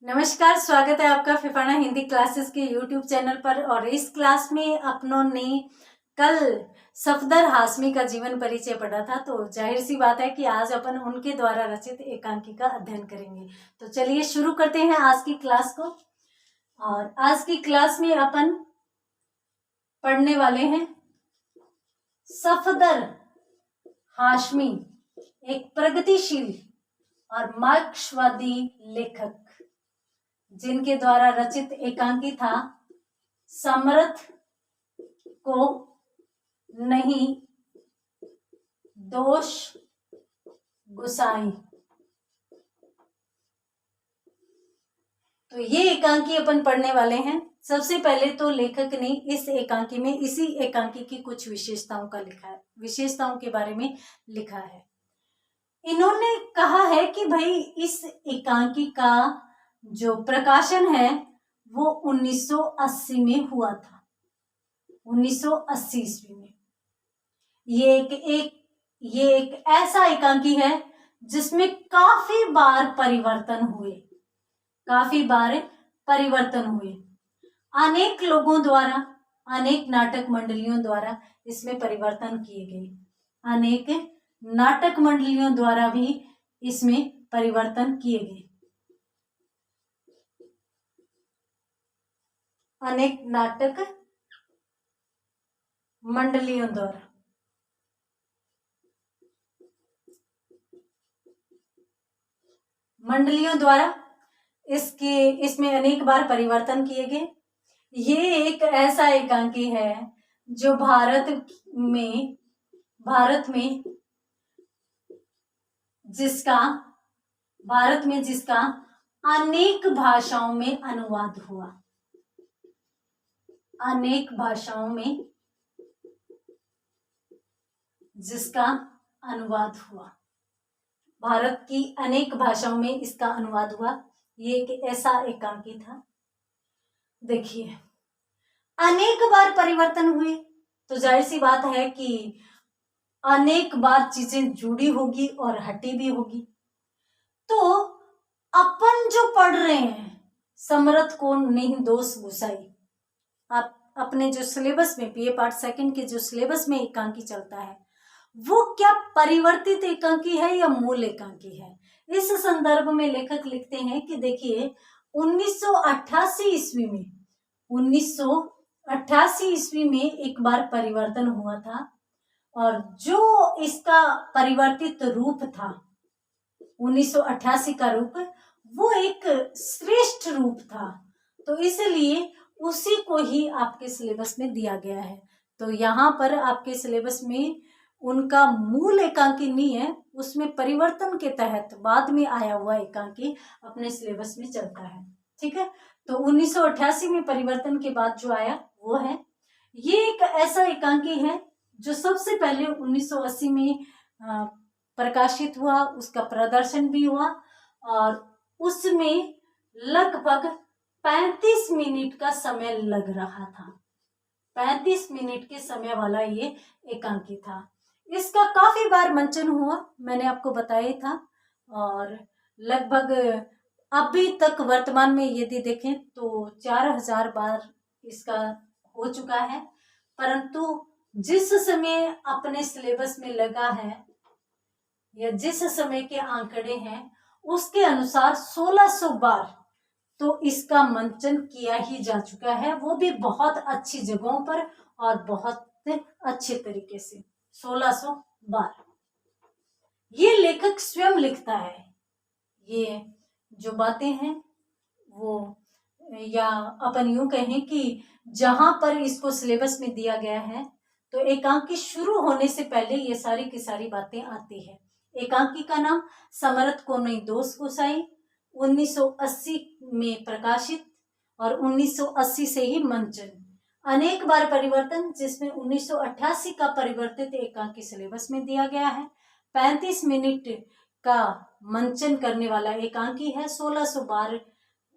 नमस्कार, स्वागत है आपका फिफाना हिंदी क्लासेस के यूट्यूब चैनल पर। और इस क्लास में अपनों ने कल सफदर हाशमी का जीवन परिचय पढ़ा था, तो जाहिर सी बात है कि आज अपन उनके द्वारा रचित एकांकी का अध्ययन करेंगे। तो चलिए शुरू करते हैं आज की क्लास को। और आज की क्लास में अपन पढ़ने वाले हैं सफदर हाशमी, एक प्रगतिशील और मार्क्सवादी लेखक, जिनके द्वारा रचित एकांकी था समर्थ को नहीं दोष गुसाई। तो ये एकांकी अपन पढ़ने वाले हैं। सबसे पहले तो लेखक ने इस एकांकी में इसी एकांकी की कुछ विशेषताओं का लिखा है, विशेषताओं के बारे में लिखा है। इन्होंने कहा है कि भाई इस एकांकी का जो प्रकाशन है वो 1980 में हुआ था, 1980 ईस्वी में। ये एक ऐसा एकांकी है जिसमें काफी बार परिवर्तन हुए। अनेक लोगों द्वारा, अनेक नाटक मंडलियों द्वारा इसमें परिवर्तन किए गए। अनेक नाटक मंडलियों द्वारा भी इसमें परिवर्तन किए गए। अनेक नाटक मंडलियों द्वारा इसमें अनेक बार परिवर्तन किए गए। ये एक ऐसा एकांकी है जो भारत में जिसका अनेक भाषाओं में अनुवाद हुआ। अनेक भाषाओं में जिसका अनुवाद हुआ, भारत की अनेक भाषाओं में इसका अनुवाद हुआ। ये एक ऐसा एकांकी था। देखिए, अनेक बार परिवर्तन हुए तो जाहिर सी बात है कि अनेक बार चीजें जुड़ी होगी और हटी भी होगी। तो अपन जो पढ़ रहे हैं समर्थ को नहीं दोष गुसाई, आप अपने जो सिलेबस में बीए पार्ट सेकंड के जो सिलेबस में एकांकी चलता है वो क्या परिवर्तित एकांकी है या मूल एकांकी है। इस संदर्भ में लेखक लिखते हैं कि देखिए 1988 ईस्वी में एक बार परिवर्तन हुआ था, और जो इसका परिवर्तित रूप था 1988 का रूप, वो एक श्रेष्ठ रूप था। तो इसलिए उसी को ही आपके सिलेबस में दिया गया है। तो यहाँ पर आपके सिलेबस में उनका मूल एकांकी नहीं है, उसमें परिवर्तन के तहत बाद में आया हुआ एकांकी अपने सिलेबस में चलता है। ठीक है, तो 1988 में परिवर्तन के बाद जो आया वो है। ये एक ऐसा एकांकी है जो सबसे पहले 1980 में प्रकाशित हुआ, उसका प्रदर्शन भी हुआ, और उसमें लगभग 35 मिनट का समय लग रहा था। 35 मिनट के समय वाला ये एकांकी था। इसका काफी बार मंचन हुआ, मैंने आपको बताया था, और लगभग अभी तक वर्तमान में यदि देखें तो 4000 बार इसका हो चुका है। परंतु जिस समय अपने सिलेबस में लगा है या जिस समय के आंकड़े हैं उसके अनुसार 1600 बार तो इसका मंचन किया ही जा चुका है, वो भी बहुत अच्छी जगहों पर और बहुत अच्छे तरीके से। 1600 बार ये लेखक स्वयं लिखता है। ये जो बातें हैं वो, या अपन यूं कहें कि जहां पर इसको सिलेबस में दिया गया है तो एकांकी शुरू होने से पहले ये सारी की सारी बातें आती है। एकांकी का नाम समर्थ को नहीं दोष गुसाई, 1980 में प्रकाशित, और 1980 से ही मंचन। अनेक बार परिवर्तन, जिसमें 1988 का परिवर्तित एकांकी सिलेबस में दिया गया है। 35 मिनट का मंचन करने वाला एकांकी है। 1600 बार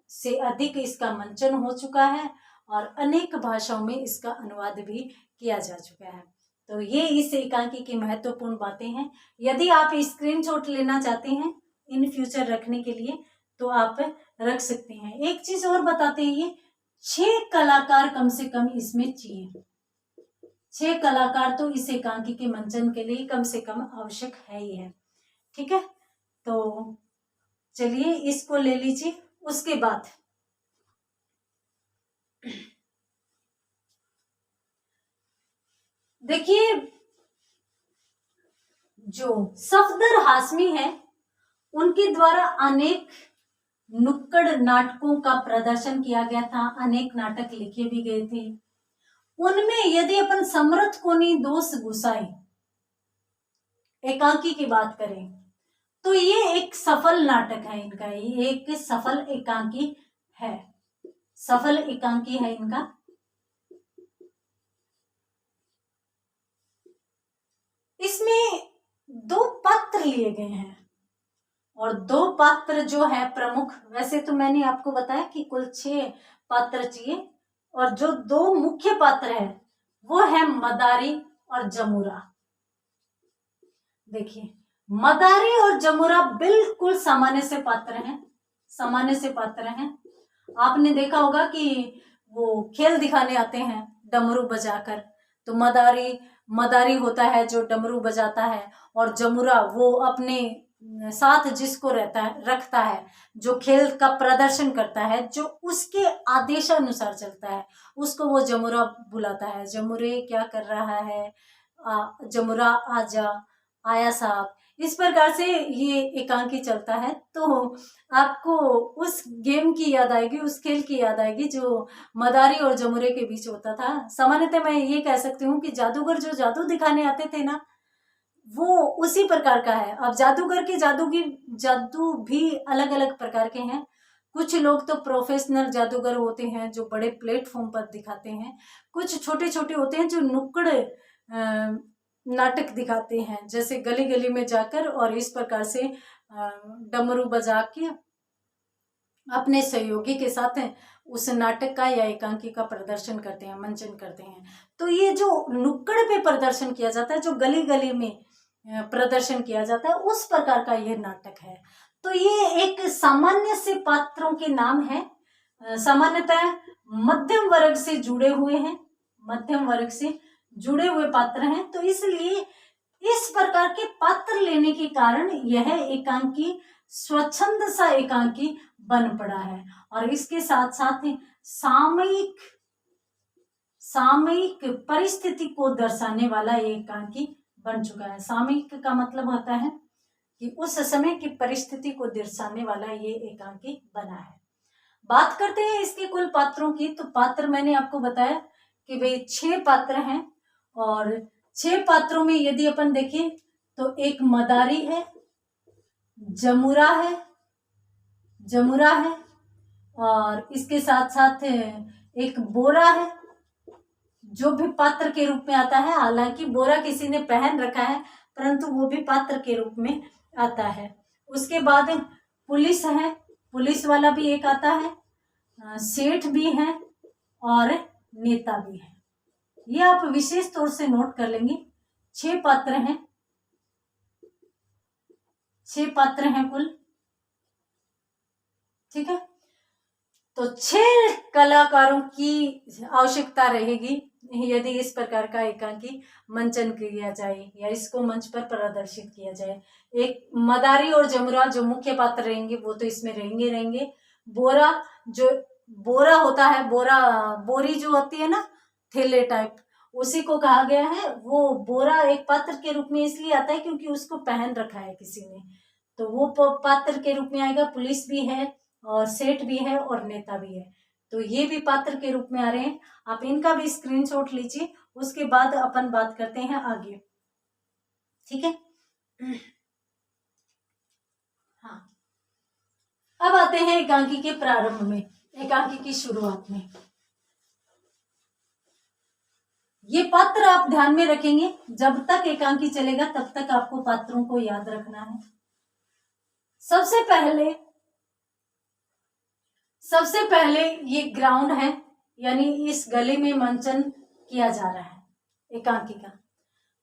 से अधिक इसका मंचन हो चुका है, और अनेक भाषाओं में इसका अनुवाद भी किया जा चुका है। तो ये इस एकांकी की महत्वपूर्ण बातें हैं। यदि आप स्क्रीनशॉट लेना चाहते हैं इन फ्यूचर रखने के लिए तो आप रख सकते हैं। एक चीज और बताते हैं, ये 6 कलाकार कम से कम इसमें चाहिए। 6 कलाकार तो इस एकांकी के मंचन के लिए कम से कम आवश्यक है ही है। ठीक है, तो चलिए इसको ले लीजिए। उसके बाद देखिए, जो सफदर हाशमी है उनके द्वारा अनेक नुक्कड़ नाटकों का प्रदर्शन किया गया था, अनेक नाटक लिखे भी गए थे। उनमें यदि अपन समर्थ कोनी दोष गुसाई एकांकी की बात करें तो ये एक सफल नाटक है इनका, ये एक सफल एकांकी है, सफल एकांकी है इनका। इसमें 2 पात्र लिए गए हैं और 2 पात्र जो है प्रमुख, वैसे तो मैंने आपको बताया कि कुल 6 पात्र चाहिए, और जो 2 मुख्य पात्र है वो है मदारी और जमुरा। देखिए, मदारी और जमुरा बिल्कुल सामान्य से पात्र हैं, सामान्य से पात्र हैं। आपने देखा होगा कि वो खेल दिखाने आते हैं डमरू बजाकर, तो मदारी होता है जो डमरू बजाता है, और जमुरा वो अपने साथ जिसको रखता है, जो खेल का प्रदर्शन करता है, जो उसके आदेशानुसार चलता है, उसको वो जमुरा बुलाता है। जमुरे क्या कर रहा है, जमुरा आजा, आया साहब, इस प्रकार से ये एकांकी चलता है। तो आपको उस गेम की याद आएगी, उस खेल की याद आएगी जो मदारी और जमुरे के बीच होता था। सामान्यतः मैं ये कह सकती हूँ कि जादूगर जो जादू दिखाने आते थे ना, वो उसी प्रकार का है। अब जादूगर के जादू भी अलग अलग प्रकार के हैं। कुछ लोग तो प्रोफेशनल जादूगर होते हैं जो बड़े प्लेटफॉर्म पर दिखाते हैं, कुछ छोटे छोटे होते हैं जो नुक्कड़ नाटक दिखाते हैं, जैसे गली गली में जाकर और इस प्रकार से डमरू बजा के अपने सहयोगी के साथ उस नाटक का या एकांकी का प्रदर्शन करते हैं, मंचन करते हैं। तो ये जो नुक्कड़ पे प्रदर्शन किया जाता है, जो गली गली में प्रदर्शन किया जाता है, उस प्रकार का ये नाटक है। तो ये एक सामान्य से पात्रों के नाम है, सामान्यतः मध्यम वर्ग से जुड़े हुए हैं, मध्यम वर्ग से जुड़े हुए पात्र हैं। तो इसलिए इस प्रकार के पात्र लेने के कारण यह एकांकी स्वच्छंद सा एकांकी बन पड़ा है, और इसके साथ साथ सामयिक परिस्थिति को दर्शाने वाला ये एकांकी बन चुका है। सामयिक का मतलब होता है कि उस समय की परिस्थिति को दर्शाने वाला ये एकांकी बना है। बात करते हैं इसके कुल पात्रों की। तो पात्र मैंने आपको बताया कि भाई 6 पात्र हैं, और 6 पात्रों में यदि अपन देखें तो एक मदारी है, जमुरा है, और इसके साथ साथ एक बोरा है जो भी पात्र के रूप में आता है। हालांकि बोरा किसी ने पहन रखा है, परंतु वो भी पात्र के रूप में आता है। उसके बाद पुलिस है, पुलिस वाला भी एक आता है, सेठ भी है और नेता भी है। ये आप विशेष तौर से नोट कर लेंगे। 6 पात्र हैं, 6 पात्र हैं कुल। ठीक है, तो 6 कलाकारों की आवश्यकता रहेगी यदि इस प्रकार का एकांकी मंचन किया जाए या इसको मंच पर प्रदर्शित किया जाए। एक मदारी और जमुरा जो मुख्य पात्र रहेंगे वो तो इसमें रहेंगे। बोरा, जो बोरा होता है, बोरी जो होती है ना, थैले टाइप, उसी को कहा गया है। वो बोरा एक पात्र के रूप में इसलिए आता है क्योंकि उसको पहन रखा है किसी ने, तो वो पात्र के रूप में आएगा। पुलिस भी है और सेठ भी है और नेता भी है, तो ये भी पात्र के रूप में आ रहे हैं। आप इनका भी स्क्रीनशॉट लीजिए, उसके बाद अपन बात करते हैं आगे। ठीक है, हाँ, अब आते हैं एकांकी के प्रारंभ में, एकांकी की शुरुआत में। ये पात्र आप ध्यान में रखेंगे, जब तक एकांकी चलेगा तब तक आपको पात्रों को याद रखना है। सबसे पहले ये ग्राउंड है, यानी इस गली में मंचन किया जा रहा है एकांकी का।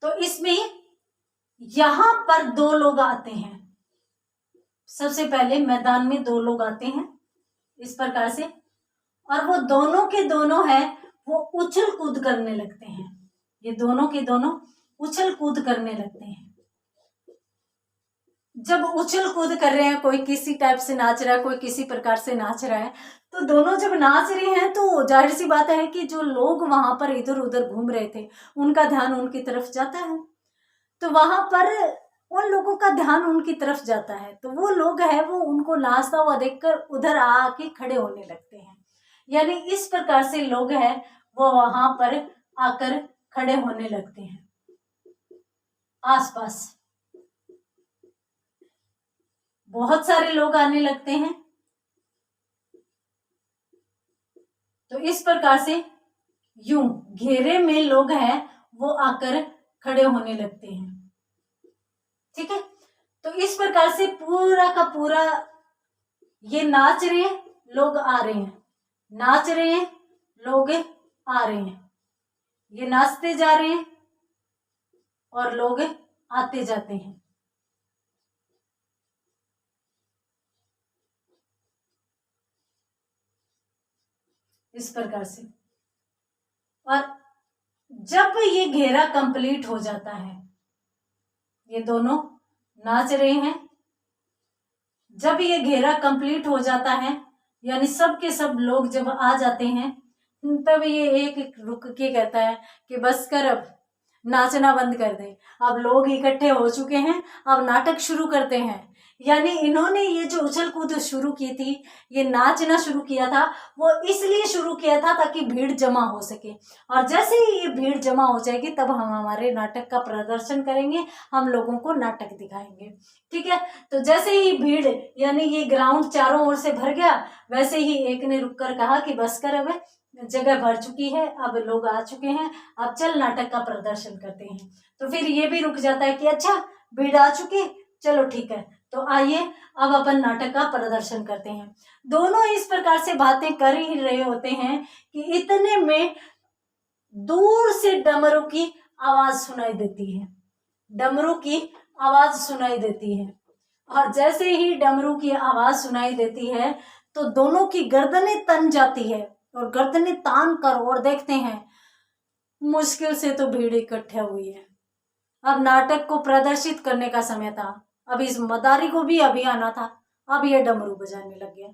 तो इसमें यहां पर 2 लोग आते हैं, सबसे पहले मैदान में दो लोग आते हैं इस प्रकार से, और वो दोनों के दोनों है वो उछल कूद करने लगते हैं। ये दोनों के दोनों उछल कूद करने लगते हैं। जब उछल कूद कर रहे हैं, कोई किसी टाइप से नाच रहा है, कोई किसी प्रकार से नाच रहा है, तो दोनों जब नाच रहे हैं तो जाहिर सी बात है कि जो लोग वहां पर इधर उधर घूम रहे थे उनका ध्यान उनकी तरफ जाता है। तो वहां पर उन लोगों का ध्यान उनकी तरफ जाता है, तो वो लोग है वो उनको नाचता हुआ देखकर उधर आके खड़े होने लगते हैं। यानी इस प्रकार से लोग हैं वो वहां पर आकर खड़े होने लगते हैं। आसपास बहुत सारे लोग आने लगते हैं। तो इस प्रकार से यूं घेरे में लोग हैं वो आकर खड़े होने लगते हैं। ठीक है, तो इस प्रकार से पूरा का पूरा ये नाच रहे हैं, लोग आ रहे हैं, नाच रहे हैं, लोग आ रहे हैं, ये नाचते जा रहे हैं और लोग आते जाते हैं। इस प्रकार से, और जब ये घेरा कंप्लीट हो जाता है, ये दोनों नाच रहे हैं, जब ये घेरा कंप्लीट हो जाता है यानी सब के सब लोग जब आ जाते हैं, तब ये एक रुक के कहता है कि बस कर, अब नाचना बंद कर दे, अब लोग इकट्ठे हो चुके हैं, अब नाटक शुरू करते हैं। यानी इन्होंने ये जो उछल कूद शुरू की थी, ये नाचना शुरू किया था, वो इसलिए शुरू किया था ताकि भीड़ जमा हो सके, और जैसे ही ये भीड़ जमा हो जाएगी तब हम हमारे नाटक का प्रदर्शन करेंगे, हम लोगों को नाटक दिखाएंगे। ठीक है, तो जैसे ही भीड़ यानी ये ग्राउंड चारों ओर से भर गया, वैसे ही एक ने रुककर कहा कि बस कर, अब जगह भर चुकी है, अब लोग आ चुके हैं, अब चल नाटक का प्रदर्शन करते हैं। तो फिर ये भी रुक जाता है कि अच्छा भीड़ आ चुकी, चलो ठीक है, तो आइए अब अपन नाटक का प्रदर्शन करते हैं। दोनों इस प्रकार से बातें कर ही रहे होते हैं कि इतने में दूर से डमरू की आवाज सुनाई देती है, डमरू की आवाज सुनाई देती है, और जैसे ही डमरू की आवाज सुनाई देती है तो दोनों की गर्दनें तन जाती है, और गर्दनें तान कर और देखते हैं, मुश्किल से तो भीड़ इकट्ठा हुई है। अब नाटक को प्रदर्शित करने का समय था, अब इस मदारी को भी अभी आना था, अब ये डमरू बजाने लग गया।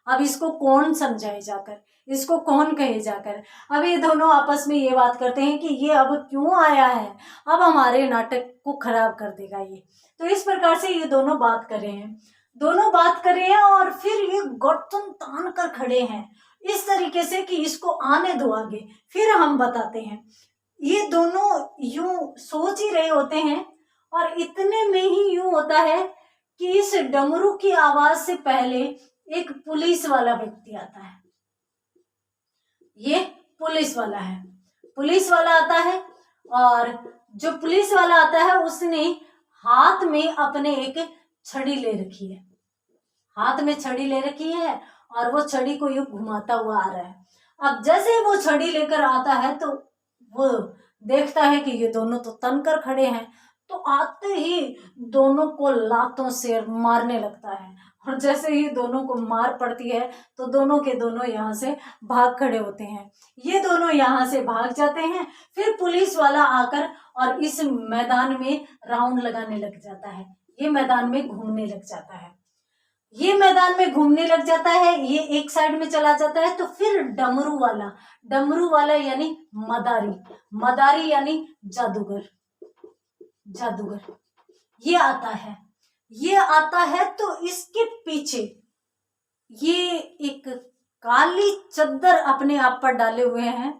अब इसको कौन समझाए जाकर, इसको कौन कहे जाकर। अब ये दोनों आपस में ये बात करते हैं कि ये अब क्यों आया है, अब हमारे नाटक को खराब कर देगा ये। तो इस प्रकार से ये दोनों बात कर रहे हैं, दोनों बात कर रहे हैं, और फिर ये गर्दन तान कर खड़े हैं इस तरीके से कि इसको आने दो आगे, फिर हम बताते हैं। ये दोनों यूं सोच ही रहे होते हैं, और इतने में ही यूं होता है कि इस डमरू की आवाज से पहले एक पुलिस वाला व्यक्ति आता है। ये पुलिस वाला है, पुलिस वाला आता है, और जो पुलिस वाला आता है उसने हाथ में अपने एक छड़ी ले रखी है, हाथ में छड़ी ले रखी है, और वो छड़ी को यूं घुमाता हुआ आ रहा है। अब जैसे वो छड़ी लेकर आता है तो वो देखता है कि ये दोनों तो तन कर खड़े हैं, तो आते ही दोनों को लातों से मारने लगता है, और जैसे ही दोनों को मार पड़ती है तो दोनों के दोनों यहाँ से भाग खड़े होते हैं। ये दोनों यहाँ से भाग जाते हैं, फिर पुलिस वाला आकर और इस मैदान में राउंड लगाने लग जाता है, ये मैदान में घूमने लग जाता है, ये मैदान में घूमने लग जाता है, ये एक साइड में चला जाता है। तो फिर डमरू वाला यानी मदारी, मदारी यानी जादूगर, जादूगर ये आता है, ये आता है। तो इसके पीछे ये एक काली चद्दर अपने आप पर डाले हुए हैं,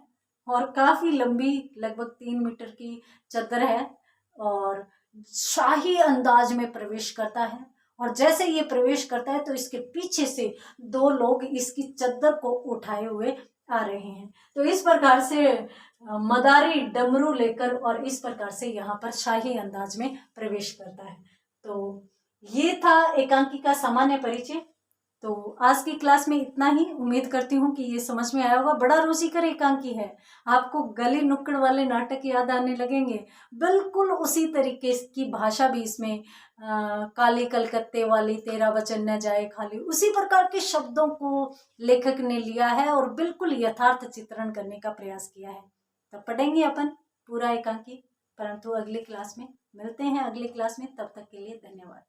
और काफी लंबी लगभग 3 मीटर की चद्दर है, और शाही अंदाज में प्रवेश करता है, और जैसे ये प्रवेश करता है तो इसके पीछे से 2 लोग इसकी चद्दर को उठाए हुए आ रहे हैं। तो इस प्रकार से मदारी डमरू लेकर और इस प्रकार से यहाँ पर शाही अंदाज में प्रवेश करता है। तो ये था एकांकी का सामान्य परिचय। तो आज की क्लास में इतना ही। उम्मीद करती हूँ कि ये समझ में आया होगा। बड़ा रुचिकर एकांकी है। आपको गली नुक्कड़ वाले नाटक याद आने लगेंगे। बिल्कुल उसी तरीके की भाषा भी इसमें काली कलकत्ते वाली तेरा वचन न जाए खाली, उसी प्रकार के शब्दों को लेखक ने लिया है और बिल्कुल यथार्थ चित्रण करने का प्रयास किया है। तब पढ़ेंगे अपन पूरा एकांकी, परंतु अगली क्लास में मिलते हैं। अगली क्लास में, तब तक के लिए धन्यवाद।